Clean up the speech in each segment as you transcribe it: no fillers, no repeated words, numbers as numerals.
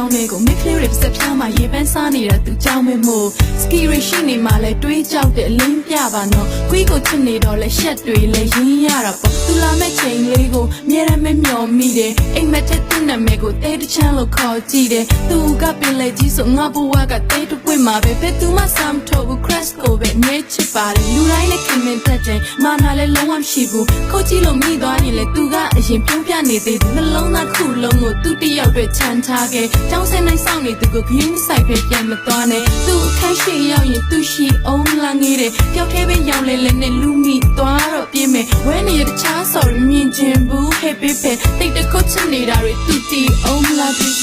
င်းလေးကို make clear စက်ဖြားမှာရေပန်းစားနေတာသူကြောင်းမဲမို့ ski ရရှိနေမှလဲတွေးကြောက်တဲ့အလင်းပြပါနော်ခွေးကိုချစ်နေတော့လဲရှက်တွေလဲရင်းရတာပေါ့သူလာမဲ့ချိန်လေးကိုမြဲတမ်းမမျော်မိတယ်အိမ်မက်တဲ့သူ့နာမည်ကိုတဲတချမ်းလို့ခေါ်ကြည့်တယ်သူကပင်လေကြီးဆိုငါဘဝကတဲတပွင့်မှာပဲဘယ်သူမှစမ်းထုတ်ဘူး crash ကိုပဲမြဲချစ်ပါတယ်လူတိုင်းနဲ့ခင်မင်သက်တယ်မာနာလဲလုံးဝမရှိဘူးခုတ်ကြည့်လို့မိသွားရင်လဲသူကအရင်ပြုံးပြနေသေးတယ်နှလုံးသားတစ်ခုလုံးကိုသူတယောက်ပဲချမ်းထားခဲ့တောင်းဆနိုင်ဆောင်နေသူကိုဂရုမစိုက်ပဲပြန်မသွားနဲ့သူအခန်းရှိရောက်ရင်သူရှိအောင်လာငေးတယ်ပျောက်သေးပဲရောက်လဲလဲနဲ့လူမိသွားတော့ပြင်းမယ်ဝဲနေတခြား sorry မြင်ချင်ဘူး happy pet တိတ်တခုချစ်နေတာတွေသူတီအောင်လာပြီခ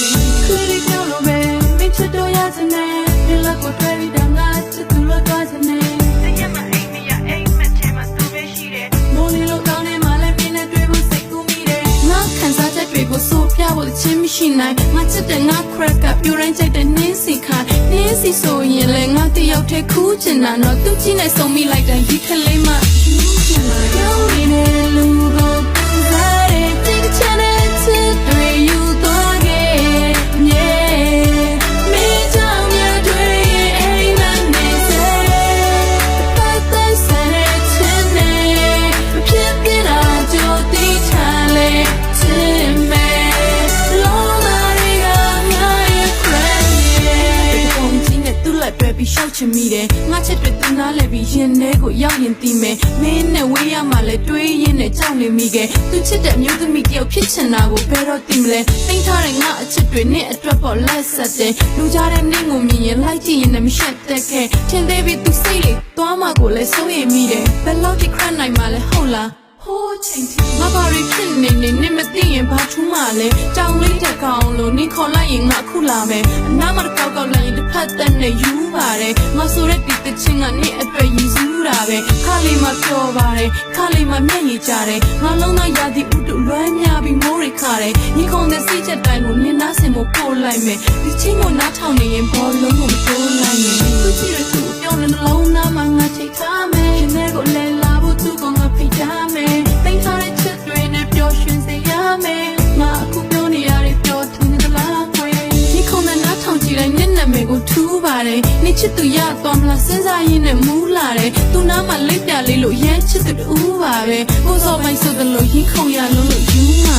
ရီးပြောလို့ပဲမချစ်တော့ရစနေဒီလောက်ကိုတွေ့ရတာငါချစ်သူလို့သွားစနေတကယ်မအိမ်မရအိမ်မချင်မသူပဲရှိတယ်မိုးလီလိုကောင်းနေမှလည်းပြင်းနေတွေ့ဖို့စိတ်ကူးမိတယ်ငါခံစားချက်တွေကိုစိုးပြဖို့ချင်းမရှိနိုင်ငါချစ်တဲ့ငါ crack ကပြိုတိုင်းကြိုက်တဲ့နင်းစီခိုင်နင်းစီဆိုရင်လည်းငါတယောက်တည်းခူးချင်တာတော့သူကြီးနဲ့ဆုံမိလိုက်တဲ့ဒီကလေးမှယူချင်လာရောင်းနေလူကိုစားတဲ့တိတ်ချတဲ့ချစ်တွေယူသွားခဲ့မြဲမင်းကြောင့်မြတ်တွေအိမ်မနေစေပတ်သက်ဆန်တဲ့ချစ်နေဖြစ်ပြတာကြိုတိချလေချစ်မဲလုံးလာရီကငါရဲ့ friend ရဲ့ပုံချင်းနဲ့သူ့လက်တွဲပြီးရှောက်ချင်မိတယ်ငါချစ်တွေသူနားလဲပြီးရင်ထဲကိုရောက်ရင်တီးမယ်မင်းနဲ့ဝေးရမှလဲတွေးရင်းနဲ့ကြောက်နေမိခဲ့သူချစ်တဲ့မျိုးသမီးတယောက်ဖြစ်ချင်တာကိုဘယ်တော့သိမလဲသိထားတဲ့ငါအချစ်တွေနဲ့အတွက်ပေါ်လက်ဆက်တယ်လူကြားတဲ့နင်းကိုမြင်ရင်လိုက်ကြည့်ရင်လည်းမရှက်တက်ခဲ့ထင်သေးပြီးသူစိတ်လေးသွားမှကိုလဲစိုးရိမ်မိတယ်ဘယ်လောက်ထိခရနိုင်မှလဲဟုတ်လားဟိုးချိန်ထိမဘာရီဖြစ်နေနေမသိရင်ဘာထူးမှလဲကြောင်လေးတက်ကောင်းလို့နေခေါ်လိုက်ရင်ငါအခုလာမယ်အနားမှာကောက်ကောက်လိုက်ရင်တစ်ဖက်သက်နဲ့ယူပါတယ်ငါဆိုတဲ့ဒီတချင်းကနေအတွက်ရည်စူးတာပဲခါလေးမှပြောပါတယ်ခါလေးမှမျက်ရည်ကျတယ်ငါလုံးသားရာသီဥတုလွမ်းများပြီးမိုးရိခါတယ်ညီကုံတဲ့စိတ်ချက်တိုင်းကိုနင်းနာစင်ဖို့ပို့လိုက်မယ်ဒီချင်းကိုနားထောင်နေရင်ဘောလုံးကိုတိုးလိုက်မယ်သူကြည့်ရသူပြောနေလုံးသားမှငါချိတ်ထားမယ်ရှင်တဲ့ကိုလဲလာဖို့သူကငါဖိထားမယ်သိထားတဲ့ချစ်တွေနဲ့ပျော်ရွှင်စေရမယ်ငါအခုပြောနေရတဲ့ပျော်ထူးသလားခွေဒီခုနဲ့နားထောင်ကြည့်လိုက်မျက်နှာမေကိုထူးပါတယ်နေချစ်သူရသွားမလားစဉ်းစားရင်းနဲ့မူးလာတယ်သူနားမှာလိပ်ပြလေးလို့ရမ်းချစ်သူတူပါပဲကိုစော်မိုင်းဆိုသလိုရင်ခုန်ရလို့ယူမှ